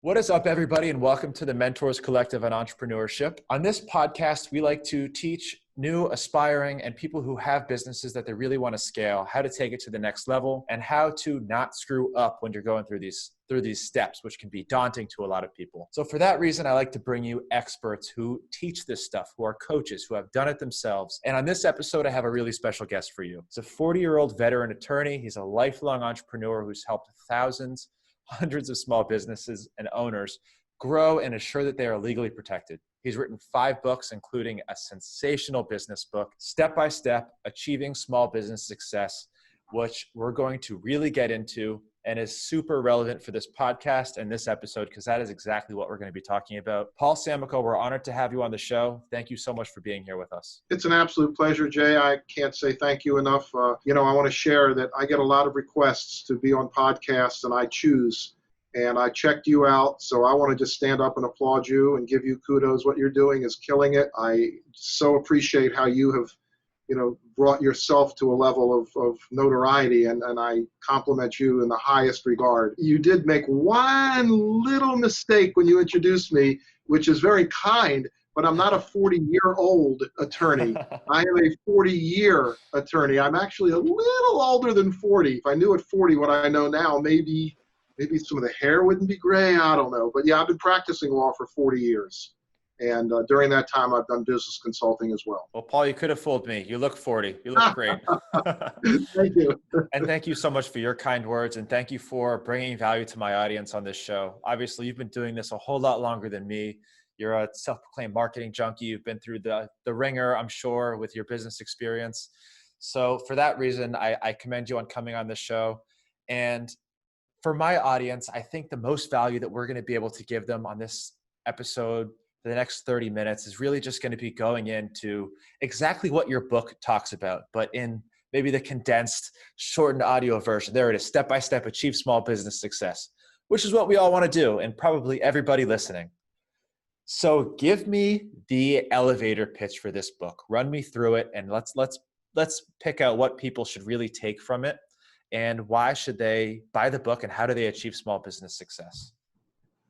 What is up, everybody, and welcome to the Mentors Collective on Entrepreneurship. On this podcast, we like to teach new, aspiring, and people who have businesses that they really want to scale, how to take it to the next level, and how to not screw up when you're going through these steps, which can be daunting to a lot of people. So for that reason, I like to bring you experts who teach this stuff, who are coaches, who have done it themselves. And on this episode, I have a really special guest for you. It's a 40-year-old veteran attorney. He's a lifelong entrepreneur who's helped hundreds of small businesses and owners grow and ensure that they are legally protected. He's written 5 books, including a sensational business book, Step by Step, Achieving Small Business Success, which we're going to really get into and is super relevant for this podcast and this episode because that is exactly what we're going to be talking about. Paul Samakow, we're honored to have you on the show. Thank you so much for being here with us. It's an absolute pleasure, Jay. I can't say thank you enough. I want to share that I get a lot of requests to be on podcasts, and I choose. And I checked you out, so I want to just stand up and applaud you and give you kudos. What you're doing is killing it. I so appreciate how you have brought yourself to a level of notoriety, and I compliment you in the highest regard. You did make one little mistake when you introduced me, which is very kind, but I'm not a 40-year-old attorney. I am a 40-year attorney. I'm actually a little older than 40. If I knew at 40 what I know now, maybe some of the hair wouldn't be gray. I don't know. But yeah, I've been practicing law for 40 years. And during that time, I've done business consulting as well. Well, Paul, you could have fooled me. You look 40. You look great. Thank you. And thank you so much for your kind words. And thank you for bringing value to my audience on this show. Obviously, you've been doing this a whole lot longer than me. You're a self-proclaimed marketing junkie. You've been through the ringer, I'm sure, with your business experience. So for that reason, I commend you on coming on this show. And for my audience, I think the most value that we're going to be able to give them on this episode for the next 30 minutes is really just going to be going into exactly what your book talks about, but in maybe the condensed, shortened audio version. There it is, Step by Step, Achieve Small Business Success, which is what we all want to do, and probably everybody listening. So give me the elevator pitch for this book. Run me through it, and let's pick out what people should really take from it, and why should they buy the book, and how do they achieve small business success?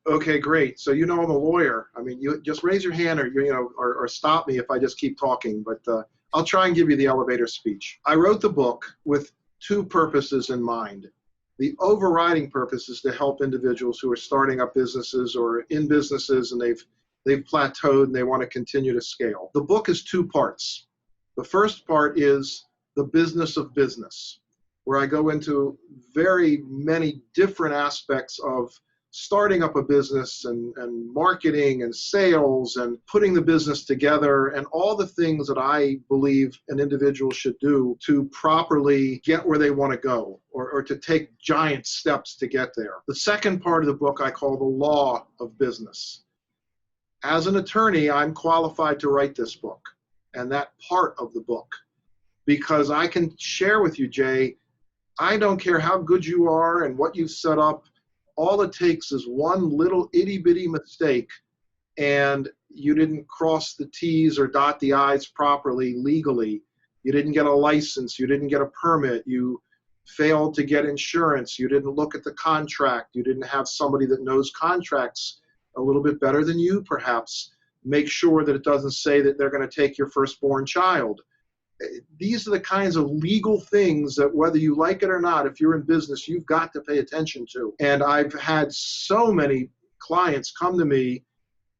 Okay, great. So I'm a lawyer. I mean, you just raise your hand or stop me if I just keep talking, but I'll try and give you the elevator speech. I wrote the book with 2 purposes in mind. The overriding purpose is to help individuals who are starting up businesses or in businesses and they've plateaued and they want to continue to scale. The book is 2 parts. The first part is the business of business, where I go into very many different aspects of starting up a business and marketing and sales and putting the business together and all the things that I believe an individual should do to properly get where they want to go or to take giant steps to get there. The second part of the book I call the law of business. As an attorney, I'm qualified to write this book and that part of the book, because I can share with you, Jay, I don't care how good you are and what you've set up. All it takes is one little itty-bitty mistake and you didn't cross the T's or dot the I's properly legally. You didn't get a license. You didn't get a permit. You failed to get insurance. You didn't look at the contract. You didn't have somebody that knows contracts a little bit better than you, perhaps. Make sure that it doesn't say that they're going to take your firstborn child. These are the kinds of legal things that whether you like it or not, if you're in business, you've got to pay attention to. And I've had so many clients come to me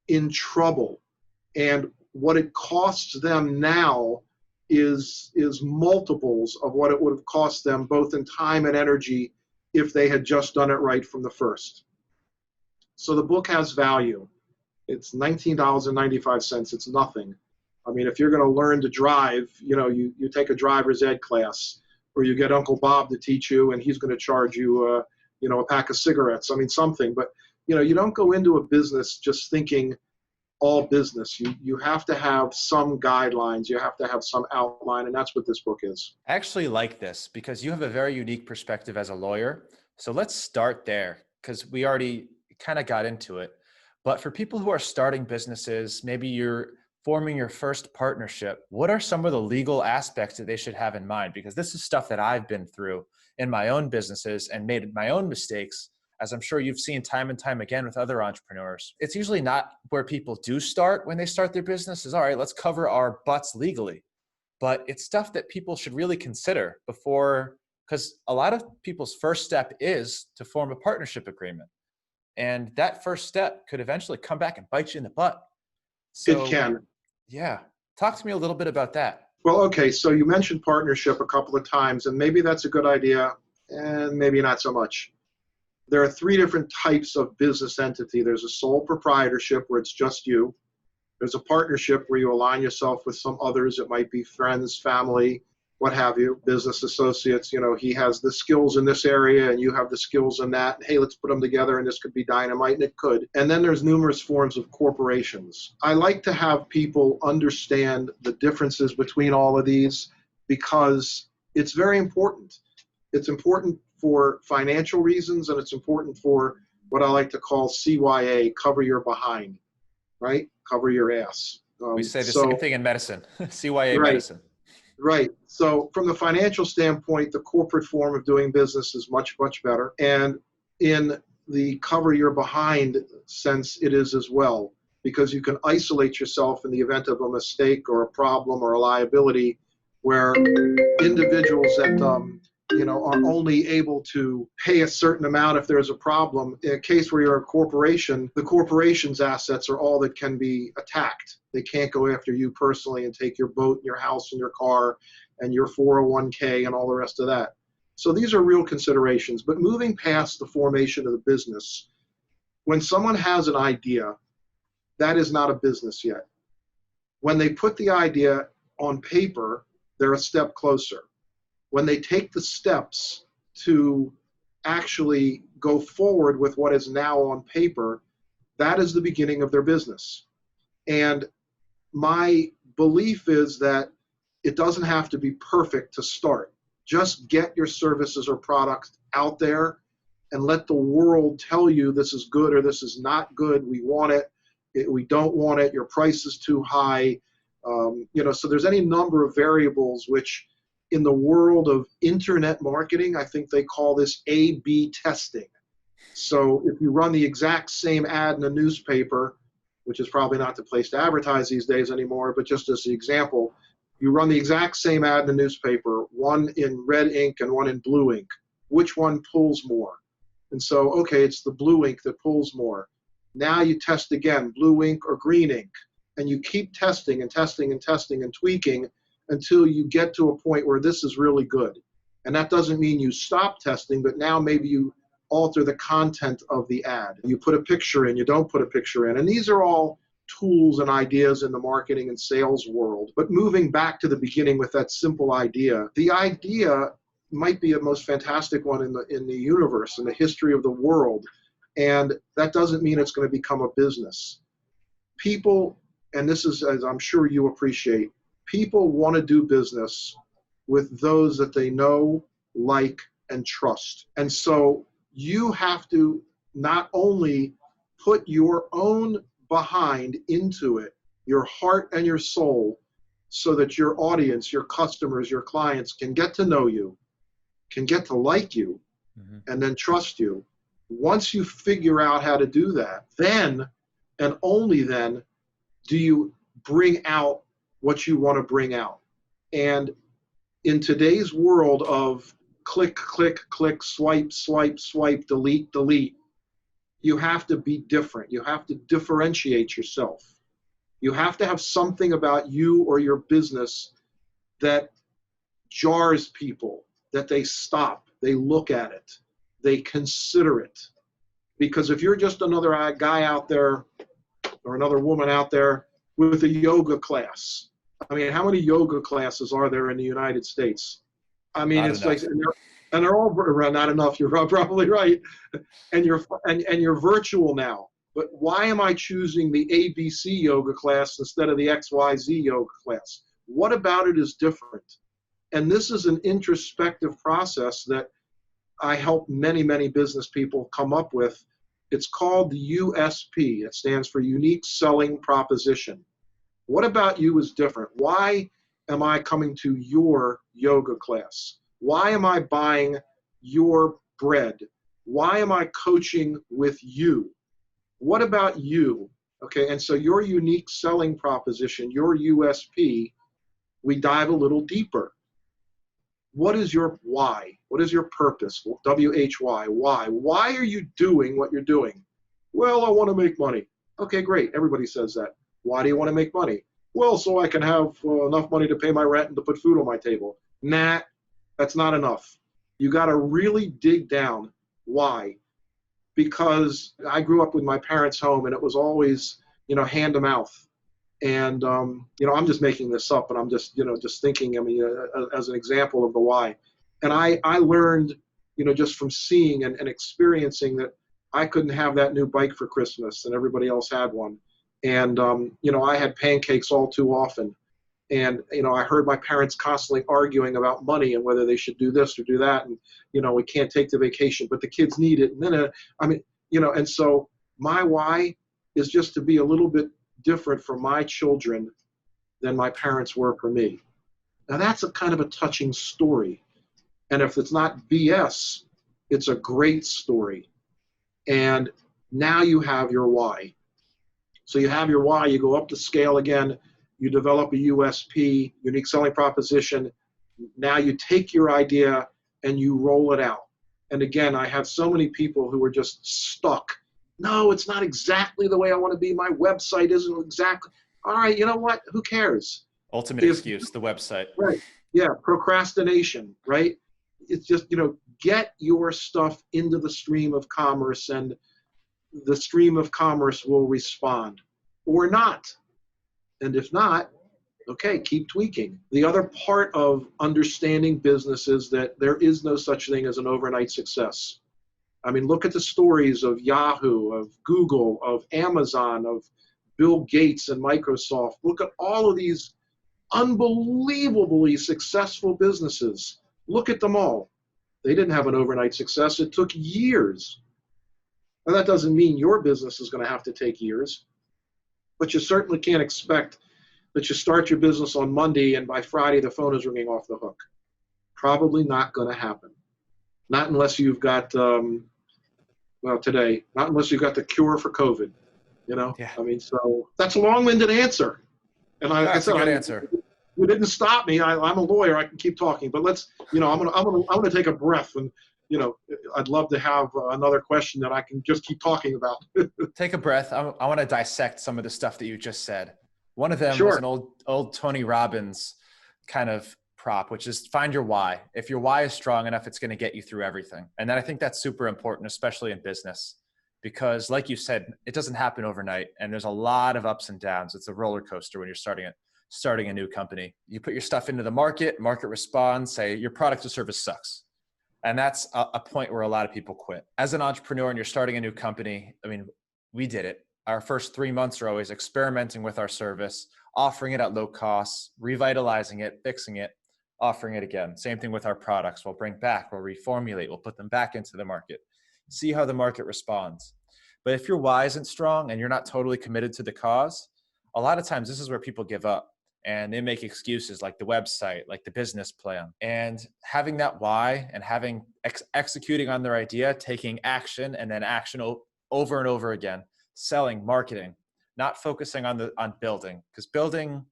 in trouble. And what it costs them now is multiples of what it would have cost them both in time and energy if they had just done it right from the first. So the book has value. It's $19.95. It's nothing. I mean, if you're going to learn to drive, you take a driver's ed class, or you get Uncle Bob to teach you, and he's going to charge you, a pack of cigarettes. I mean, something. But, you don't go into a business just thinking all business. You have to have some guidelines. You have to have some outline, and that's what this book is. I actually like this because you have a very unique perspective as a lawyer. So let's start there because we already kind of got into it. But for people who are starting businesses, maybe you're forming your first partnership, what are some of the legal aspects that they should have in mind? Because this is stuff that I've been through in my own businesses and made my own mistakes as I'm sure you've seen time and time again with other entrepreneurs, it's usually not where people do start when they start their business is, all right, let's cover our butts legally. But it's stuff that people should really consider before, because a lot of people's first step is to form a partnership agreement. And that first step could eventually come back and bite you in the butt. It So can. yeah, talk to me a little bit about that. Well, okay, so you mentioned partnership a couple of times, and maybe that's a good idea, and maybe not so much. There are three different types of business entity. There's a sole proprietorship where it's just you. There's a partnership where you align yourself with some others. It might be friends, family, what have you, business associates. You know, he has the skills in this area and you have the skills in that. Hey, let's put them together and this could be dynamite, and it could. And then there's numerous forms of corporations. I like to have people understand the differences between all of these because it's very important. It's important for financial reasons, and it's important for what I like to call CYA, cover your behind, right? Cover your ass. We say the same thing in medicine, CYA Right, medicine. right. So from the financial standpoint, the corporate form of doing business is much, much better. And in the cover your behind sense, it is as well, because you can isolate yourself in the event of a mistake or a problem or a liability where individuals that are only able to pay a certain amount if there's a problem. In a case where you're a corporation, the corporation's assets are all that can be attacked. They can't go after you personally and take your boat and your house and your car and your 401k and all the rest of that. So these are real considerations. But moving past the formation of the business, when someone has an idea, that is not a business yet. When they put the idea on paper, they're a step closer. When they take the steps to actually go forward with what is now on paper, that is the beginning of their business. And my belief is that it doesn't have to be perfect to start. Just get your services or products out there and let the world tell you this is good or this is not good. We want it. We don't want it. Your price is too high. So there's any number of variables which in the world of internet marketing, I think they call this A/B testing. So if you run the exact same ad in a newspaper, which is probably not the place to advertise these days anymore, but just as an example, you run the exact same ad in the newspaper, one in red ink and one in blue ink. Which one pulls more? And so, okay, it's the blue ink that pulls more. Now you test again, blue ink or green ink. And you keep testing and testing and testing and tweaking until you get to a point where this is really good. And that doesn't mean you stop testing, but now maybe you alter the content of the ad. You put a picture in, you don't put a picture in. And these are all tools and ideas in the marketing and sales world. But moving back to the beginning with that simple idea, the idea might be the most fantastic one in the universe, in the history of the world. And that doesn't mean it's going to become a business. People, and this is, as I'm sure you appreciate, people want to do business with those that they know, like, and trust. And so you have to not only put your own behind into it, your heart and your soul, so that your audience, your customers, your clients can get to know you, can get to like you, and then trust you. Once you figure out how to do that, then and only then do you bring out what you want to bring out. And in today's world of click, click, click, swipe, swipe, swipe, delete, delete, you have to be different. You have to differentiate yourself. You have to have something about you or your business that jars people, that they stop, they look at it, they consider it. Because if you're just another guy out there or another woman out there with a yoga class, I mean, how many yoga classes are there in the United States? I mean, Not it's enough. like, and they're all not enough. You're probably right, and you're virtual now. But why am I choosing the ABC yoga class instead of the XYZ yoga class? What about it is different? And this is an introspective process that I help many, many business people come up with. It's called the USP. It stands for Unique Selling Proposition. What about you is different? Why am I coming to your yoga class? Why am I buying your bread? Why am I coaching with you? What about you? Okay, and so your unique selling proposition, your USP, we dive a little deeper. What is your why? What is your purpose? WHY, why? Why are you doing what you're doing? Well, I want to make money. Okay, great. Everybody says that. Why do you want to make money? Well, so I can have enough money to pay my rent and to put food on my table. Nah, that's not enough. You got to really dig down. Why? Because I grew up with my parents' home, and it was always, hand to mouth. And, I'm just making this up, and I'm just, just thinking, as an example of the why. And I learned, just from seeing and experiencing that I couldn't have that new bike for Christmas and everybody else had one. And, I had pancakes all too often. And, I heard my parents constantly arguing about money and whether they should do this or do that. And, we can't take the vacation, but the kids need it. And then, and so my why is just to be a little bit different for my children than my parents were for me. Now that's a kind of a touching story. And if it's not BS, it's a great story. And now you have your why. So you have your why, you go up the scale again, you develop a USP, unique selling proposition. Now you take your idea and you roll it out. And again, I have so many people who are just stuck. No, it's not exactly the way I want to be. My website isn't exactly. All right, you know what? Who cares? Ultimate excuse, the website. Right. Yeah, procrastination, right? It's just, get your stuff into the stream of commerce, and the stream of commerce will respond or not. And if not, okay, keep tweaking. The other part of understanding business is that there is no such thing as an overnight success. I mean, look at the stories of Yahoo, of Google, of Amazon, of Bill Gates and Microsoft. Look at all of these unbelievably successful businesses. Look at them all. They didn't have an overnight success. It took years. Now, that doesn't mean your business is going to have to take years, but you certainly can't expect that you start your business on Monday and by Friday the phone is ringing off the hook. Probably not going to happen. Not unless you've got, today, not unless you've got the cure for COVID, Yeah. So that's a long-winded answer. And That's a good answer. You didn't stop me. I'm a lawyer. I can keep talking, but let's, I'm gonna take a breath, and, I'd love to have another question that I can just keep talking about. Take a breath. I want to dissect some of the stuff that you just said. One of them Sure. was an old Tony Robbins kind of prop, which is find your why. If your why is strong enough, it's going to get you through everything. And then I think that's super important, especially in business, because like you said, it doesn't happen overnight. And there's a lot of ups and downs. It's a roller coaster when you're starting a new company. You put your stuff into the market responds, say your product or service sucks. And that's a point where a lot of people quit. As an entrepreneur and you're starting a new company, we did it. Our first 3 months are always experimenting with our service, offering it at low costs, revitalizing it, fixing it, offering it again. Same thing with our products. We'll bring back, we'll reformulate, we'll put them back into the market, see how the market responds. But if your why isn't strong and you're not totally committed to the cause, a lot of times this is where people give up and they make excuses like the website, like the business plan. And having that why and executing on their idea, taking action and then action over and over again, selling, marketing, not focusing on building, because building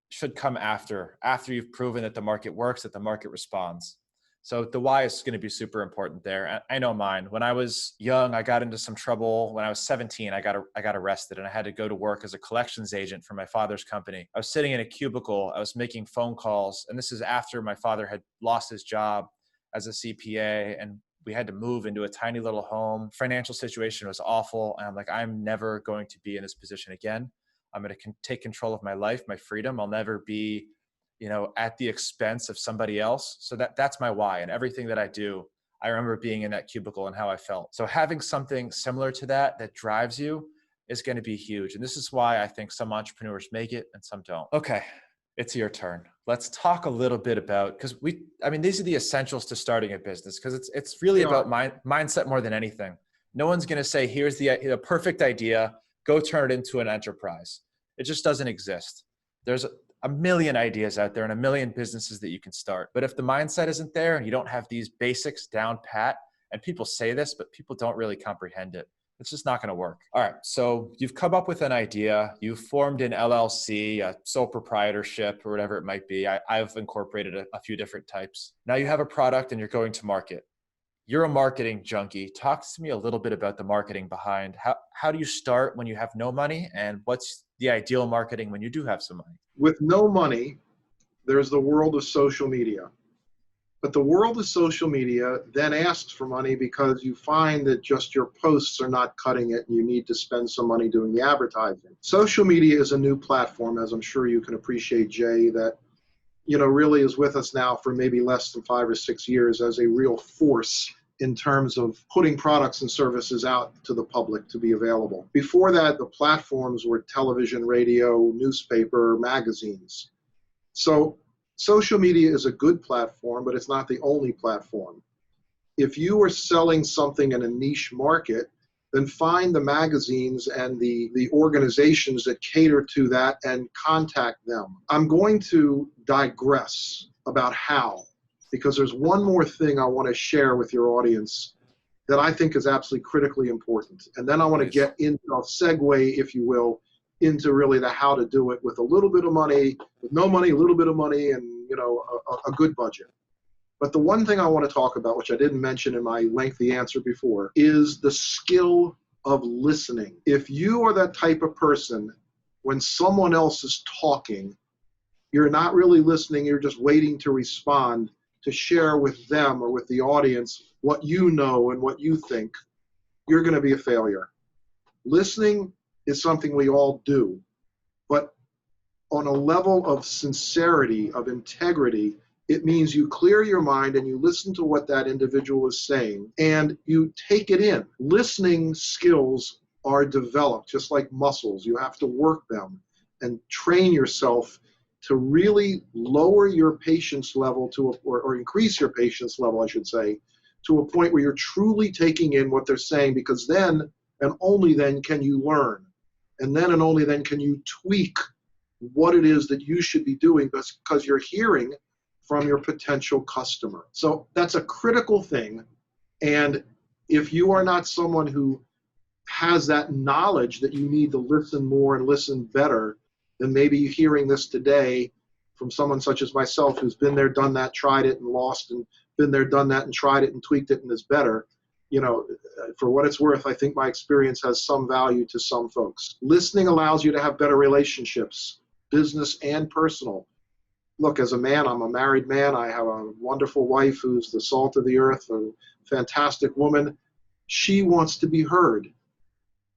should come after you've proven that the market works, that the market responds. So the why is going to be super important there. I know mine. When I was young, I got into some trouble. When I was 17, I got arrested and I had to go to work as a collections agent for my father's company. I was sitting in a cubicle. I was making phone calls. And this is after my father had lost his job as a CPA, and we had to move into a tiny little home. Financial situation was awful. And I'm like, I'm never going to be in this position again. I'm going to take control of my life, my freedom. I'll never be, at the expense of somebody else. So that's my why. And everything that I do, I remember being in that cubicle and how I felt. So having something similar to that drives you is going to be huge. And this is why I think some entrepreneurs make it and some don't. Okay. It's your turn. Let's talk a little bit about, because these are the essentials to starting a business, because it's really about mindset more than anything. No one's going to say, here's the perfect idea, go turn it into an enterprise. It just doesn't exist. There's a million ideas out there and a million businesses that you can start. But if the mindset isn't there and you don't have these basics down pat And people say this, but people don't really comprehend it. It's just not going to work. All right. So you've come up with an idea. You've formed an LLC, a sole proprietorship, or whatever it might be. I've incorporated a few different types. Now you have a product and you're going to market. You're a marketing junkie. Talk to me a little bit about the marketing behind how do you start when you have no money, and what's the ideal marketing when you do have some money? With no money, there's the world of social media. But the world of social media then asks for money because you find that just your posts are not cutting it and you need to spend some money doing the advertising. Social media is a new platform, as I'm sure you can appreciate, Jay, that really is with us now for maybe less than 5 or 6 years as a real force in terms of putting products and services out to the public to be available. Before that, the platforms were television, radio, newspaper, magazines. So social media is a good platform, but it's not the only platform. If you are selling something in a niche market, then find the magazines and the organizations that cater to that and contact them. I'm going to digress about how, because there's one more thing I want to share with your audience that I think is absolutely critically important. And then I want to get into, I'll segue, if you will, into really the how to do it with a little bit of money, with no money, a little bit of money, and a good budget. But the one thing I want to talk about, which I didn't mention in my lengthy answer before, is the skill of listening. If you are that type of person, when someone else is talking, you're not really listening, you're just waiting to respond, to share with them or with the audience what you know and what you think, you're going to be a failure. Listening is something we all do, but on a level of sincerity, of integrity, it means you clear your mind and you listen to what that individual is saying and you take it in. Listening skills are developed just like muscles. You have to work them and train yourself to really lower your patience level or increase your patience level, I should say, to a point where you're truly taking in what they're saying, because then and only then can you learn. And then and only then can you tweak what it is that you should be doing because you're hearing from your potential customer. So that's a critical thing. And if you are not someone who has that knowledge that you need to listen more and listen better, then maybe you're hearing this today from someone such as myself who's been there, done that, tried it and lost, and been there, done that and tried it and tweaked it and is better. For what it's worth, I think my experience has some value to some folks. Listening allows you to have better relationships, business and personal. Look, as a man, I'm a married man. I have a wonderful wife who's the salt of the earth, a fantastic woman. She wants to be heard.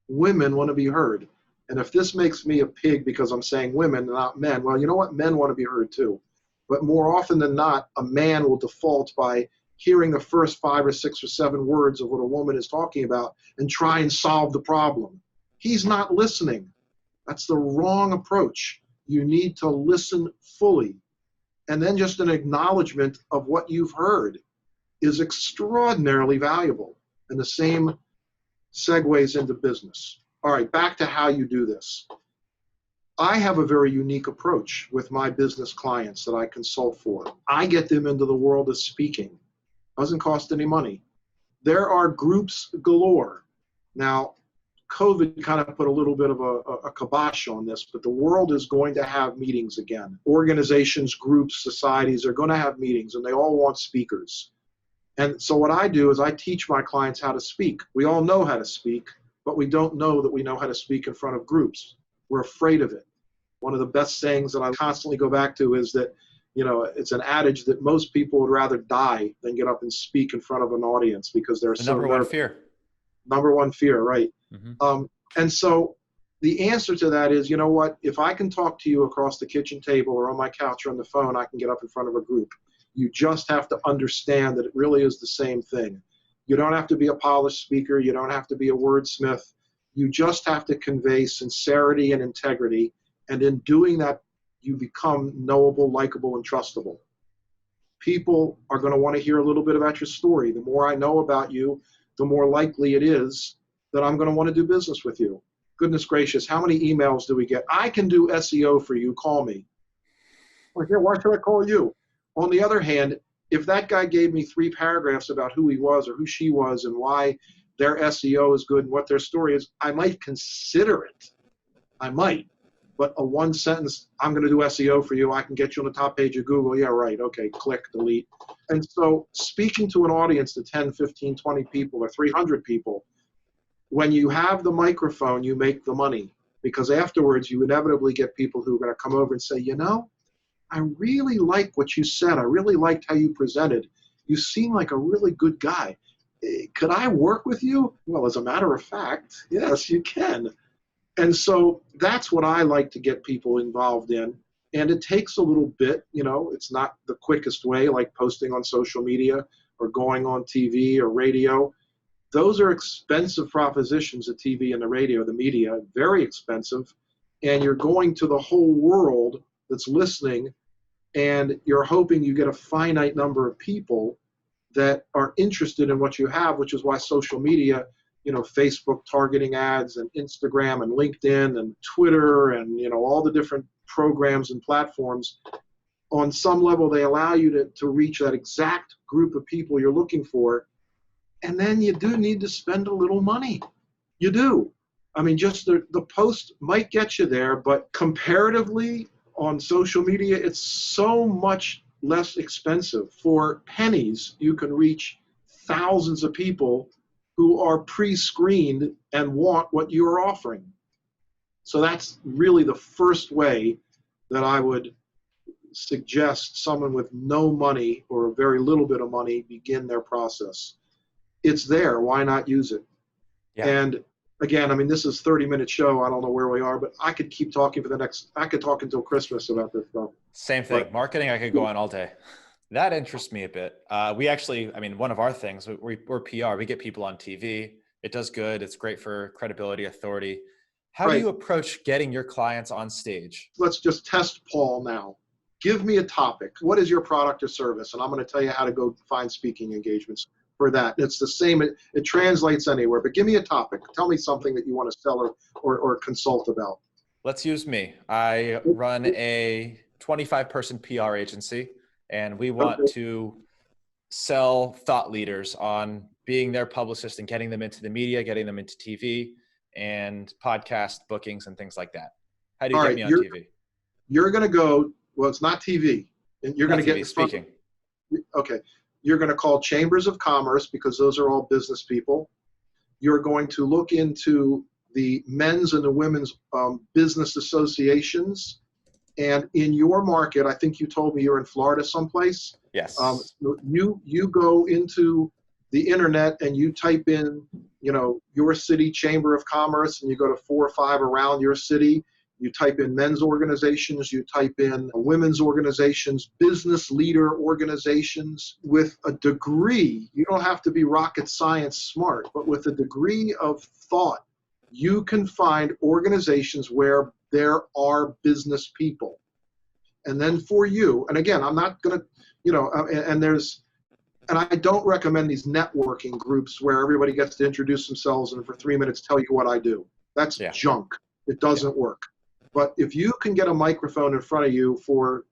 Women want to be heard. And if this makes me a pig because I'm saying women, not men, well, you know what? Men want to be heard too. But more often than not, a man will default by hearing the first 5 or 6 or 7 words of what a woman is talking about and try and solve the problem. He's not listening. That's the wrong approach. You need to listen fully. And then just an acknowledgement of what you've heard is extraordinarily valuable. And the same segues into business. All right, back to how you do this. I have a very unique approach with my business clients that I consult for. I get them into the world of speaking. Doesn't cost any money. There are groups galore. Now, COVID kind of put a little bit of a kibosh on this, but the world is going to have meetings again. Organizations, groups, societies are going to have meetings, and they all want speakers. And so what I do is I teach my clients how to speak. We all know how to speak, but we don't know that we know how to speak in front of groups. We're afraid of it. One of the best sayings that I constantly go back to is that, it's an adage that most people would rather die than get up and speak in front of an audience because they're so number one fear. Number one fear, right? Mm-hmm. And so the answer to that is, you know what? If I can talk to you across the kitchen table or on my couch or on the phone, I can get up in front of a group. You just have to understand that it really is the same thing. You don't have to be a polished speaker. You don't have to be a wordsmith. You just have to convey sincerity and integrity. And in doing that, you become knowable, likable, and trustable. People are going to want to hear a little bit about your story. The more I know about you, the more likely it is that I'm going to want to do business with you. Goodness gracious, how many emails do we get? I can do SEO for you, call me. Well, yeah, why should I call you? On the other hand, If that guy gave me 3 paragraphs about who he was or who she was and why their SEO is good and what their story is, I might consider it. I might. But a 1 sentence, I'm going to do SEO for you, I can get you on the top page of Google. Yeah, right. Okay, click, delete. And so speaking to an audience to 10, 15, 20 people or 300 people, when you have the microphone, you make the money. Because afterwards, you inevitably get people who are going to come over and say, you know, I really like what you said. I really liked how you presented. You seem like a really good guy. Could I work with you? Well, as a matter of fact, yes, you can. And so that's what I like to get people involved in. And it takes a little bit, you know, it's not the quickest way, like posting on social media or going on TV or radio. Those are expensive propositions, the TV and the radio, the media, very expensive. And you're going to the whole world that's listening, and you're hoping you get a finite number of people that are interested in what you have, which is why social media, you know, Facebook targeting ads and Instagram and LinkedIn and Twitter and, you know, all the different programs and platforms, on some level, they allow you to reach that exact group of people you're looking for. And then you do need to spend a little money. You do. I mean, just the post might get you there, but comparatively on social media, it's so much less expensive. For pennies, you can reach thousands of people who are pre-screened and want what you're offering. So that's really the first way that I would suggest someone with no money or a very little bit of money begin their process. It's there. Why not use it? Yeah. And again, I mean, this is a 30-minute show. I don't know where we are, but I could keep talking I could talk until Christmas about this stuff. Same thing. But marketing, I could go on all day. That interests me a bit. We actually, I mean, one of our things, we're PR. We get people on TV. It does good. It's great for credibility, authority. How do you approach getting your clients on stage? Let's just test Paul now. Give me a topic. What is your product or service? And I'm going to tell you how to go find speaking engagements for that. It's the same. It translates anywhere. But give me a topic. Tell me something that you want to sell or consult about. Let's use me. I run a 25-person PR agency, and we want to sell thought leaders on being their publicist and getting them into the media, getting them into TV and podcast bookings and things like that. How do you get me on TV? You're going to go, well, it's not TV. You're going to get speaking. Okay. You're going to call chambers of commerce, because those are all business people. You're going to look into the men's and the women's business associations. And in your market, I think you told me you're in Florida someplace. Yes. You go into the internet and you type in, you know, your city chamber of commerce, and you go to 4 or 5 around your city. You type in men's organizations, you type in women's organizations, business leader organizations with a degree. You don't have to be rocket science smart, but with a degree of thought, you can find organizations where there are business people. And then for you, and again, I'm not going to, you know, and I don't recommend these networking groups where everybody gets to introduce themselves and for 3 minutes tell you what I do. That's junk. It doesn't work. But if you can get a microphone in front of you for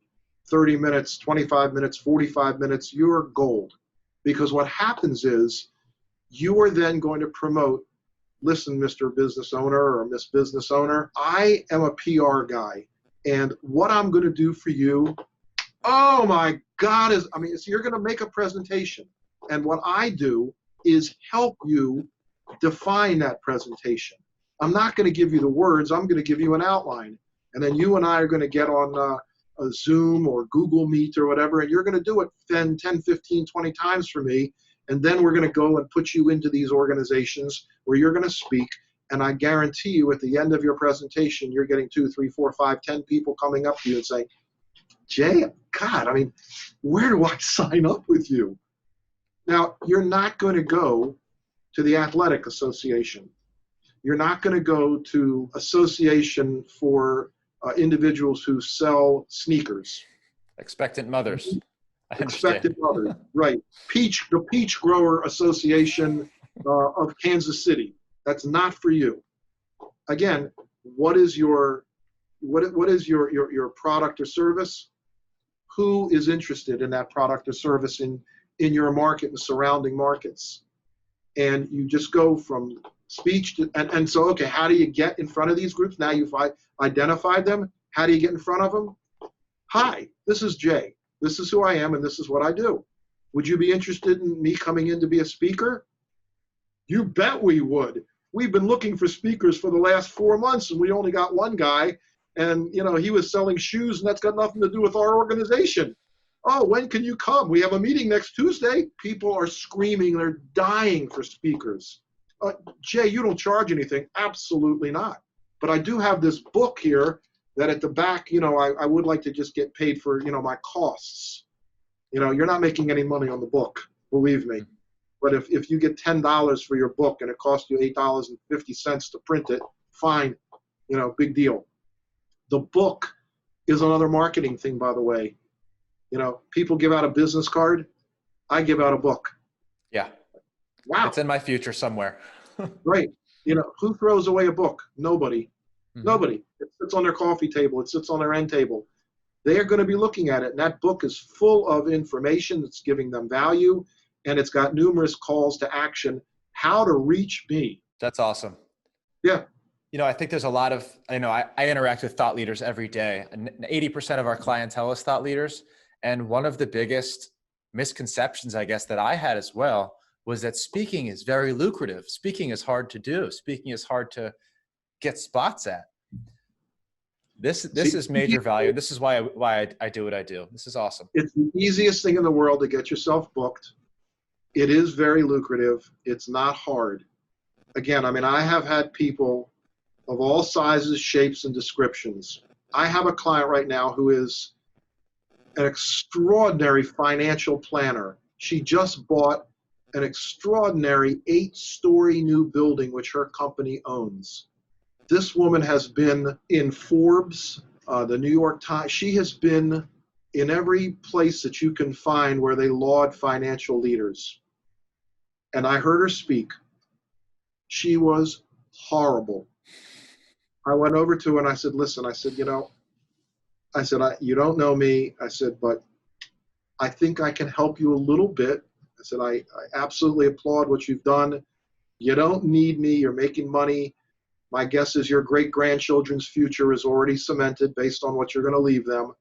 30 minutes, 25 minutes, 45 minutes, you're gold. Because what happens is you are then going to promote, listen, Mr. Business Owner or Miss Business Owner, I am a PR guy. And what I'm going to do for you, oh my God, so you're going to make a presentation. And what I do is help you define that presentation. I'm not going to give you the words. I'm going to give you an outline. And then you and I are going to get on a Zoom or Google Meet or whatever, and you're going to do it 10, 15, 20 times for me. And then we're going to go and put you into these organizations where you're going to speak. And I guarantee you at the end of your presentation, you're getting 2, 3, 4, 5, 10 people coming up to you and saying, Jay, God, where do I sign up with you? Now, you're not going to go to the Athletic Association. You're not going to go to Association for individuals who sell sneakers. Expectant mothers. Expectant mothers, right. The Peach Grower Association of Kansas City. That's not for you. Again, what is your product or service? who is interested in that product or service in your market and surrounding markets. And you just go from speech to, and so, okay, how do you get in front of these groups? Now you've identified them. How do you get in front of them? Hi, this is Jay. This is who I am, and this is what I do. Would you be interested in me coming in to be a speaker? You bet we would. We've been looking for speakers for the last 4 months, and we only got one guy, and he was selling shoes, and that's got nothing to do with our organization. Oh, when can you come? We have a meeting next Tuesday. People are screaming. They're dying for speakers. Jay, you don't charge anything. Absolutely not. But I do have this book here that at the back, I would like to just get paid for, my costs. You're not making any money on the book, believe me. But if you get $10 for your book and it costs you $8.50 to print it, fine, big deal. The book is another marketing thing, by the way. People give out a business card. I give out a book. Yeah. Wow. It's in my future somewhere. Right. Who throws away a book? Nobody. Mm-hmm. Nobody. It sits on their coffee table. It sits on their end table. They are going to be looking at it. And that book is full of information that's giving them value. And it's got numerous calls to action. How to reach me. That's awesome. Yeah. I think there's a lot of, I interact with thought leaders every day. And 80% of our clientele is thought leaders. And one of the biggest misconceptions, I guess, that I had as well was that speaking is very lucrative. Speaking is hard to do. Speaking is hard to get spots at. This is major value. This is why I do what I do. This is awesome. It's the easiest thing in the world to get yourself booked. It is very lucrative. It's not hard. Again, I have had people of all sizes, shapes, and descriptions. I have a client right now who is an extraordinary financial planner. She just bought an extraordinary 8-story new building, which her company owns. This woman has been in Forbes, the New York Times. She has been in every place that you can find where they laud financial leaders. And I heard her speak. She was horrible. I went over to her and I said, listen, you don't know me. I said, but I think I can help you a little bit. I said, I absolutely applaud what you've done. You don't need me. You're making money. My guess is your great-grandchildren's future is already cemented based on what you're going to leave them.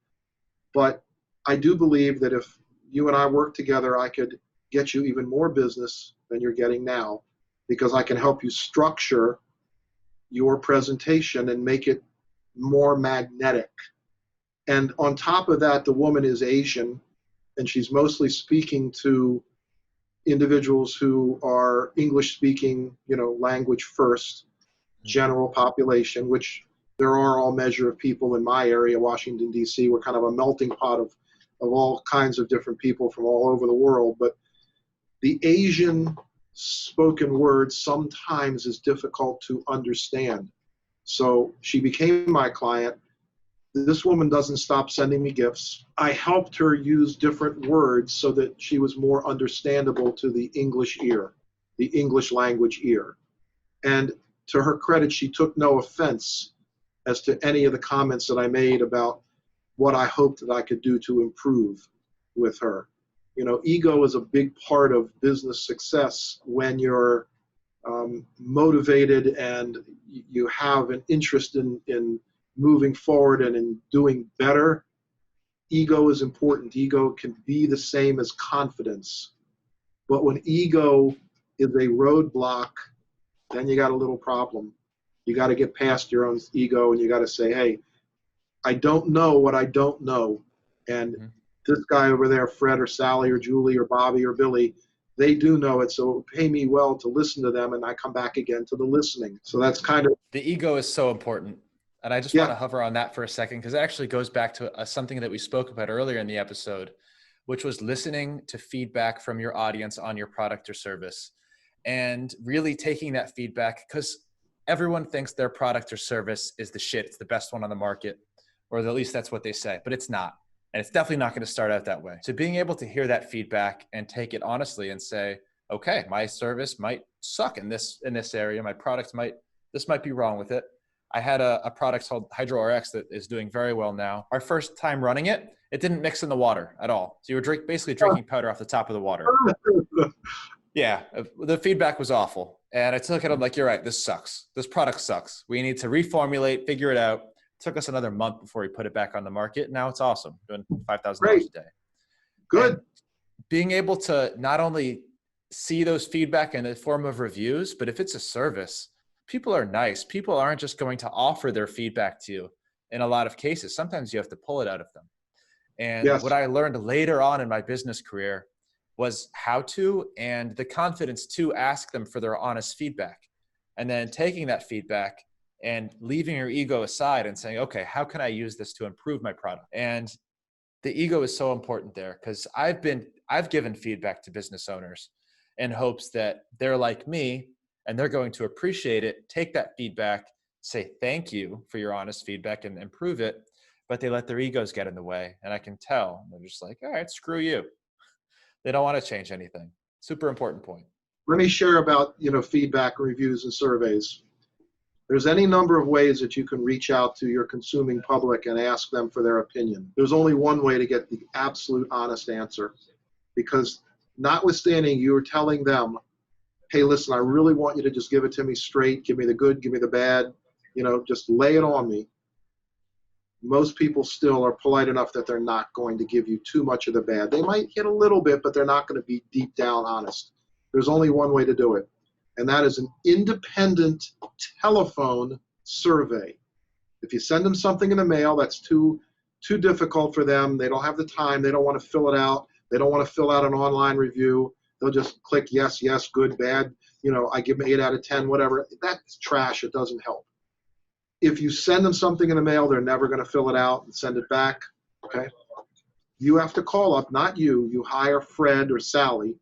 But I do believe that if you and I work together, I could get you even more business than you're getting now, because I can help you structure your presentation and make it more magnetic. And on top of that, the woman is Asian, and she's mostly speaking to individuals who are English-speaking, language first, general population, which there are all measure of people in my area, Washington, D.C. We're kind of a melting pot of all kinds of different people from all over the world. But the Asian spoken word sometimes is difficult to understand. So she became my client. This woman doesn't stop sending me gifts. I helped her use different words so that she was more understandable to the English ear, the English language ear. And to her credit, she took no offense as to any of the comments that I made about what I hoped that I could do to improve with her. Ego is a big part of business success when you're motivated and you have an interest in moving forward and in doing better. Ego is important. Ego can be the same as confidence. But when ego is a roadblock, then you got a little problem. You got to get past your own ego and you got to say, hey, I don't know what I don't know. And this guy over there, Fred or Sally or Julie or Bobby or Billy, they do know it. So it would pay me well to listen to them, and I come back again to the listening. So that's kind of... The ego is so important. And I just want to hover on that for a second, because it actually goes back to something that we spoke about earlier in the episode, which was listening to feedback from your audience on your product or service, and really taking that feedback, because everyone thinks their product or service is the shit. It's the best one on the market, or at least that's what they say, but it's not. And it's definitely not going to start out that way. So being able to hear that feedback and take it honestly and say, okay, my service might suck in this area. My product this might be wrong with it. I had a product called Hydro RX that is doing very well now. Our first time running it, it didn't mix in the water at all. So you were basically drinking powder off the top of the water. Yeah, the feedback was awful. And I took it, I'm like, you're right, this sucks. This product sucks. We need to reformulate, figure it out. It took us another month before we put it back on the market. Now it's awesome, doing $5,000 a day. Good. And being able to not only see those feedback in the form of reviews, but if it's a service, people are nice. People aren't just going to offer their feedback to you in a lot of cases. Sometimes you have to pull it out of them. And Yes. what I learned later on in my business career was how to, and the confidence to ask them for their honest feedback. And then taking that feedback and leaving your ego aside and saying, okay, how can I use this to improve my product? And the ego is so important there, because I've given feedback to business owners in hopes that they're like me and they're going to appreciate it, take that feedback, say thank you for your honest feedback and improve it, but they let their egos get in the way. And I can tell they're just like, all right, screw you. They don't want to change anything. Super important point. Let me share about, feedback, reviews, and surveys. There's any number of ways that you can reach out to your consuming public and ask them for their opinion. There's only one way to get the absolute honest answer, because notwithstanding you're telling them, hey, listen, I really want you to just give it to me straight. Give me the good, give me the bad, just lay it on me. Most people still are polite enough that they're not going to give you too much of the bad. They might get a little bit, but they're not going to be deep down honest. There's only one way to do it, and that is an independent telephone survey. If you send them something in the mail that's too difficult for them, they don't have the time, they don't want to fill it out, they don't want to fill out an online review, they'll just click yes, good, bad, I give them 8 out of 10, whatever. That's trash. It doesn't help. If you send them something in the mail, they're never going to fill it out and send it back, okay? You have to call up, not you. You hire Fred or Sally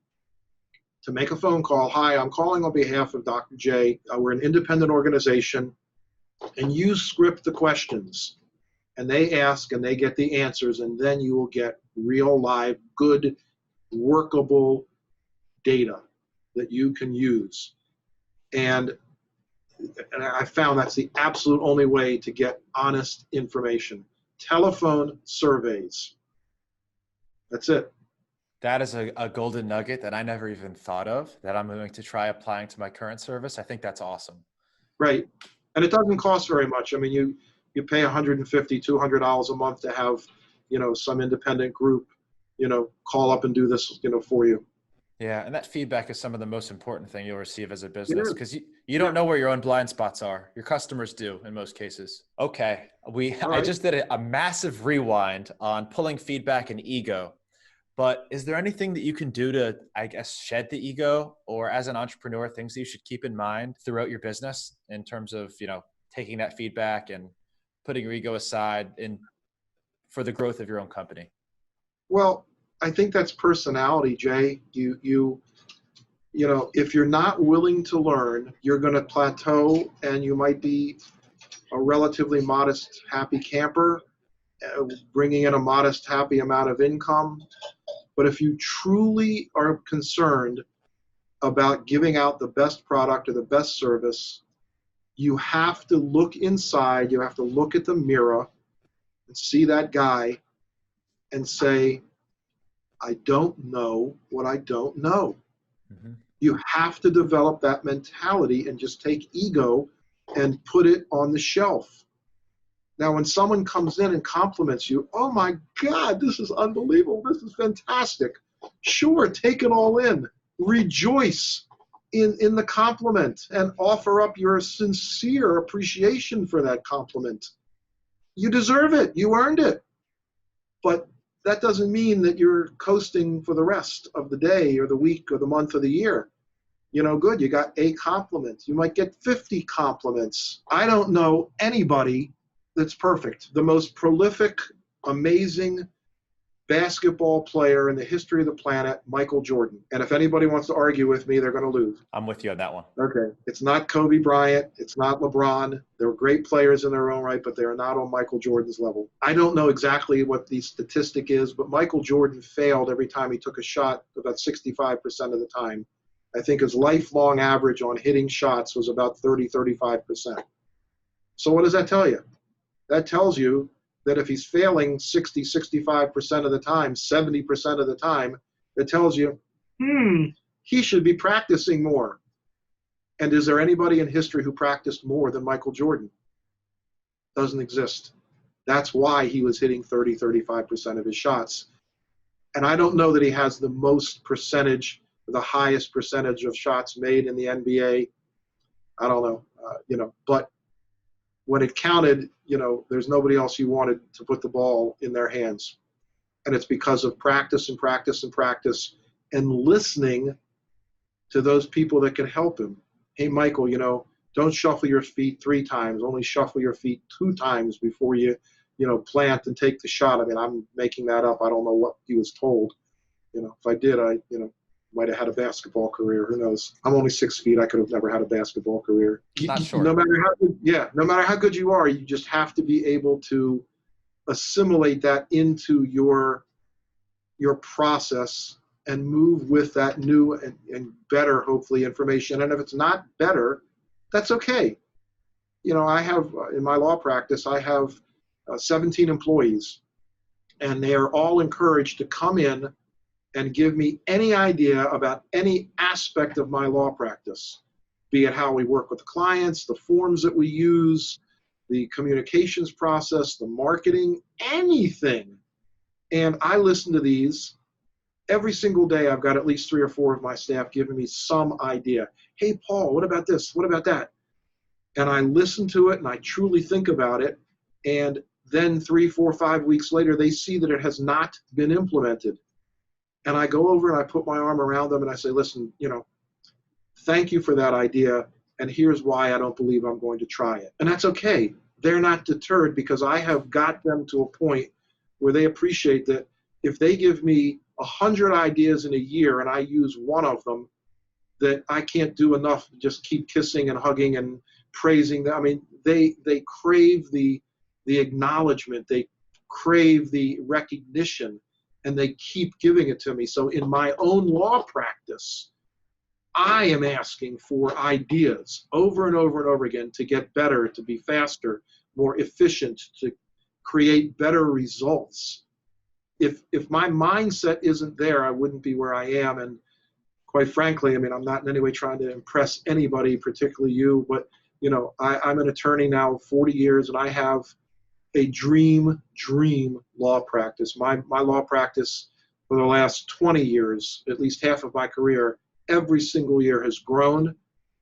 to make a phone call. Hi, I'm calling on behalf of Dr. J. We're an independent organization, and you script the questions, and they ask, and they get the answers, and then you will get real, live, good, workable data that you can use. And I found that's the absolute only way to get honest information. Telephone surveys. That's it. That is a golden nugget that I never even thought of, that I'm going to try applying to my current service. I think that's awesome. Right. And it doesn't cost very much. I mean, you pay $150, $200 a month to have, some independent group, call up and do this, for you. Yeah, and that feedback is some of the most important thing you'll receive as a business, because you don't know where your own blind spots are. Your customers do in most cases. Okay, I just did a massive rewind on pulling feedback and ego, but is there anything that you can do to, I guess, shed the ego, or as an entrepreneur, things that you should keep in mind throughout your business in terms of, taking that feedback and putting your ego aside for the growth of your own company? Well, I think that's personality, Jay. If you're not willing to learn, you're going to plateau, and you might be a relatively modest, happy camper, bringing in a modest, happy amount of income. But if you truly are concerned about giving out the best product or the best service, you have to look inside, you have to look at the mirror and see that guy and say, I don't know what I don't know. Mm-hmm. You have to develop that mentality and just take ego and put it on the shelf. Now, when someone comes in and compliments you, oh my God, this is unbelievable. This is fantastic. Sure, take it all in. Rejoice in the compliment and offer up your sincere appreciation for that compliment. You deserve it. You earned it. But that doesn't mean that you're coasting for the rest of the day or the week or the month or the year. Good, you got a compliment. You might get 50 compliments. I don't know anybody that's perfect. The most prolific, amazing basketball player in the history of the planet, Michael Jordan. And if anybody wants to argue with me, they're going to lose. I'm with you on that one. Okay. It's not Kobe Bryant. It's not LeBron. They're great players in their own right, but they are not on Michael Jordan's level. I don't know exactly what the statistic is, but Michael Jordan failed every time he took a shot about 65% of the time. I think his lifelong average on hitting shots was about 30, 35%. So what does that tell you? That tells you that if he's failing 60, 65% of the time, 70% of the time, it tells you, he should be practicing more. And is there anybody in history who practiced more than Michael Jordan? Doesn't exist. That's why he was hitting 30, 35% of his shots. And I don't know that he has the most percentage, the highest percentage of shots made in the NBA. I don't know, but when it counted, there's nobody else you wanted to put the ball in their hands. And it's because of practice and practice and practice and listening to those people that can help him. Hey, Michael, don't shuffle your feet 3 times, only shuffle your feet 2 times before you, plant and take the shot. I mean, I'm making that up. I don't know what he was told. If I did, I might have had a basketball career. Who knows? I'm only 6 feet. I could have never had a basketball career. Not sure. No matter how good you are, you just have to be able to assimilate that into your process and move with that new and better, hopefully, information. And if it's not better, that's okay. I have, in my law practice, I have 17 employees, and they are all encouraged to come in and give me any idea about any aspect of my law practice, be it how we work with the clients, the forms that we use, the communications process, the marketing, anything. And I listen to these. Every single day, I've got at least 3 or 4 of my staff giving me some idea. Hey, Paul, what about this? What about that? And I listen to it, and I truly think about it. And then 3, 4, 5 weeks later, they see that it has not been implemented. And I go over and I put my arm around them and I say, listen, thank you for that idea. And here's why I don't believe I'm going to try it. And that's okay. They're not deterred because I have got them to a point where they appreciate that if they give me 100 ideas in a year and I use one of them, that I can't do enough to just keep kissing and hugging and praising them. I mean, they crave the acknowledgement, they crave the recognition, and they keep giving it to me. So in my own law practice, I am asking for ideas over and over and over again to get better, to be faster, more efficient, to create better results. If my mindset isn't there, I wouldn't be where I am. And quite frankly, I mean, I'm not in any way trying to impress anybody, particularly you, but I'm an attorney now 40 years, and I have a dream law practice. My law practice for the last 20 years, at least half of my career, every single year has grown,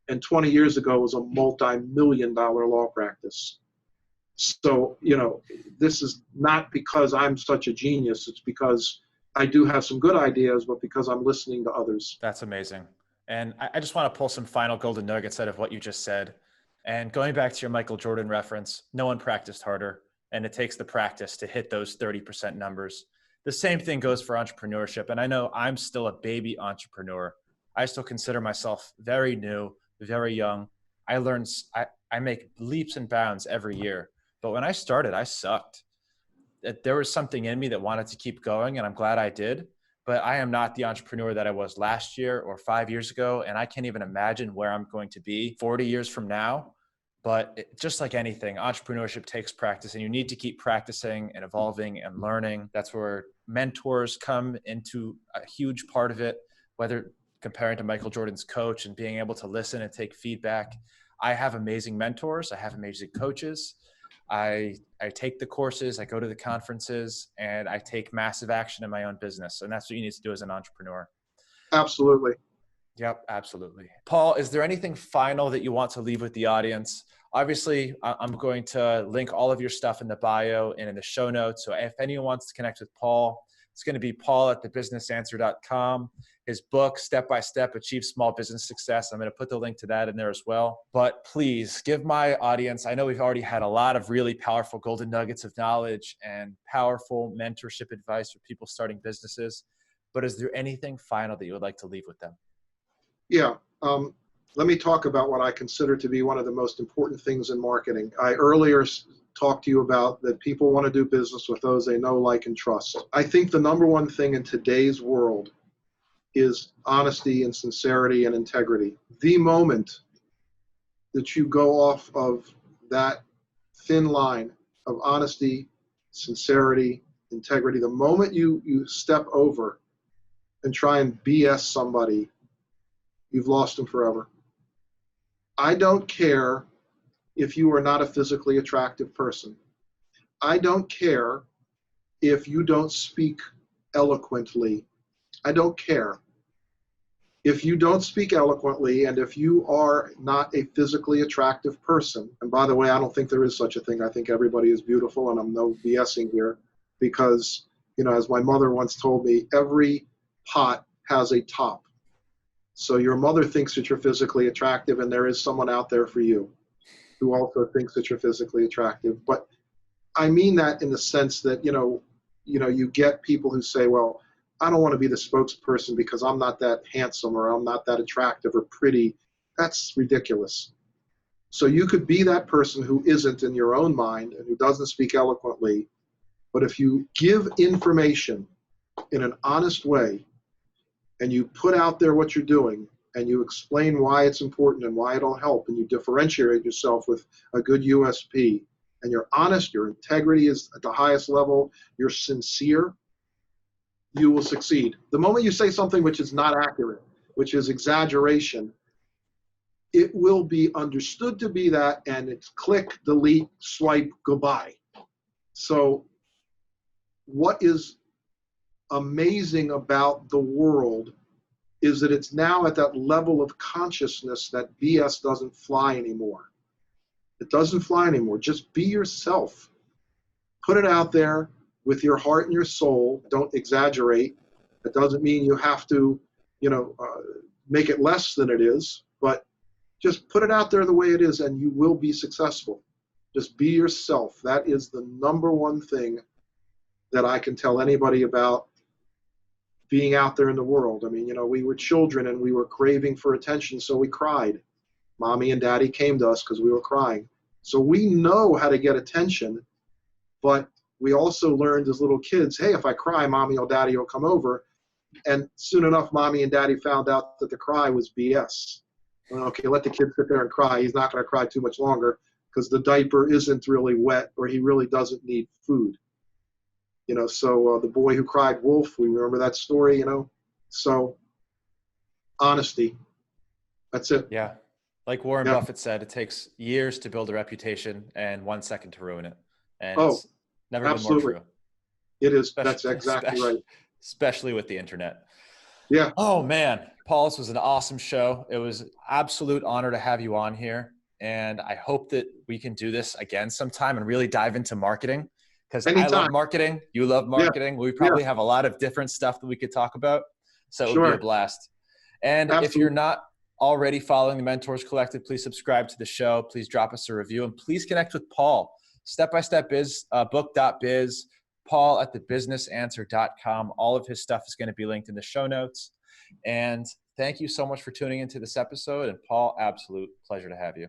and 20 years ago was a multi-million-dollar law practice. So, this is not because I'm such a genius. It's because I do have some good ideas, but because I'm listening to others. That's amazing. And I just want to pull some final golden nuggets out of what you just said. And going back to your Michael Jordan reference, no one practiced harder, and it takes the practice to hit those 30% numbers. The same thing goes for entrepreneurship. And I know I'm still a baby entrepreneur. I still consider myself very new, very young. I make leaps and bounds every year. But when I started, I sucked. There was something in me that wanted to keep going, and I'm glad I did. But I am not the entrepreneur that I was last year or 5 years ago. And I can't even imagine where I'm going to be 40 years from now. But just like anything, entrepreneurship takes practice, and you need to keep practicing and evolving and learning. That's where mentors come into a huge part of it, whether comparing to Michael Jordan's coach and being able to listen and take feedback. I have amazing mentors. I have amazing coaches. I take the courses, I go to the conferences, and I take massive action in my own business. And that's what you need to do as an entrepreneur. Absolutely. Yep, absolutely. Paul, is there anything final that you want to leave with the audience? Obviously, I'm going to link all of your stuff in the bio and in the show notes. So if anyone wants to connect with Paul, it's going to be paul@thebusinessanswer.com. His book, Step by Step, Achieve Small Business Success. I'm going to put the link to that in there as well. But please give my audience, I know we've already had a lot of really powerful golden nuggets of knowledge and powerful mentorship advice for people starting businesses. But is there anything final that you would like to leave with them? Yeah. Let me talk about what I consider to be one of the most important things in marketing. I earlier talked to you about that people want to do business with those they know, like, and trust. I think the number one thing in today's world is honesty and sincerity and integrity. The moment that you go off of that thin line of honesty, sincerity, integrity. The moment you step over and try and BS somebody, you've lost them forever. I don't care if you are not a physically attractive person. I don't care if you don't speak eloquently. I don't care. If you don't speak eloquently and if you are not a physically attractive person, and by the way, I don't think there is such a thing. I think everybody is beautiful, and I'm no BSing here because, as my mother once told me, every pot has a top. So your mother thinks that you're physically attractive, and there is someone out there for you who also thinks that you're physically attractive. But I mean that in the sense that, you get people who say, well, I don't want to be the spokesperson because I'm not that handsome or I'm not that attractive or pretty. That's ridiculous. So you could be that person who isn't in your own mind and who doesn't speak eloquently, but if you give information in an honest way and you put out there what you're doing and you explain why it's important and why it'll help and you differentiate yourself with a good USP and you're honest, your integrity is at the highest level, you're sincere, you will succeed. The moment you say something which is not accurate, which is exaggeration, it will be understood to be that, and it's click, delete, swipe, goodbye. So what is amazing about the world is that it's now at that level of consciousness that BS doesn't fly anymore. It doesn't fly anymore. Just be yourself. Put it out there with your heart and your soul. Don't exaggerate. That doesn't mean you have to, make it less than it is, but just put it out there the way it is and you will be successful. Just be yourself. That is the number one thing that I can tell anybody about being out there in the world. I mean, we were children and we were craving for attention, so we cried. Mommy and daddy came to us because we were crying. So we know how to get attention, but we also learned as little kids, hey, if I cry, mommy or daddy will come over. And soon enough, mommy and daddy found out that the cry was BS. Well, okay, let the kid sit there and cry. He's not going to cry too much longer because the diaper isn't really wet or he really doesn't need food. So the boy who cried wolf, we remember that story, So honesty, that's it. Yeah. Like Warren Buffett said, it takes years to build a reputation and 1 second to ruin it. And it's never absolutely. been more true. It is. That's exactly right. Especially with the internet. Yeah. Oh, man. Paul, this was an awesome show. It was an absolute honor to have you on here. And I hope that we can do this again sometime and really dive into marketing. Because I love marketing. You love marketing. Yeah. We probably have a lot of different stuff that we could talk about. So it would be a blast. And if you're not already following the Mentors Collective, please subscribe to the show. Please drop us a review. And please connect with Paul. Step-by-step biz, book.biz, Paul at thebusinessanswer.com. All of his stuff is going to be linked in the show notes. And thank you so much for tuning into this episode. And Paul, absolute pleasure to have you.